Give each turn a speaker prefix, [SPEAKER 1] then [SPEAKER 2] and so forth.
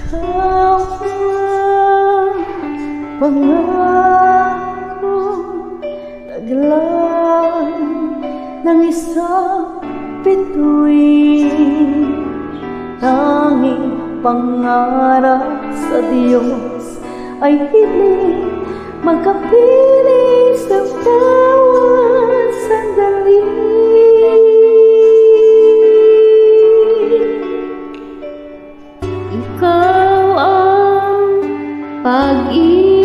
[SPEAKER 1] Ikaw ang pangakong taglan ng isang bituin. Tanging pangarap sa Diyos ay hiling magkapiling sa bawat sandali. Ikaw ang pag-ibig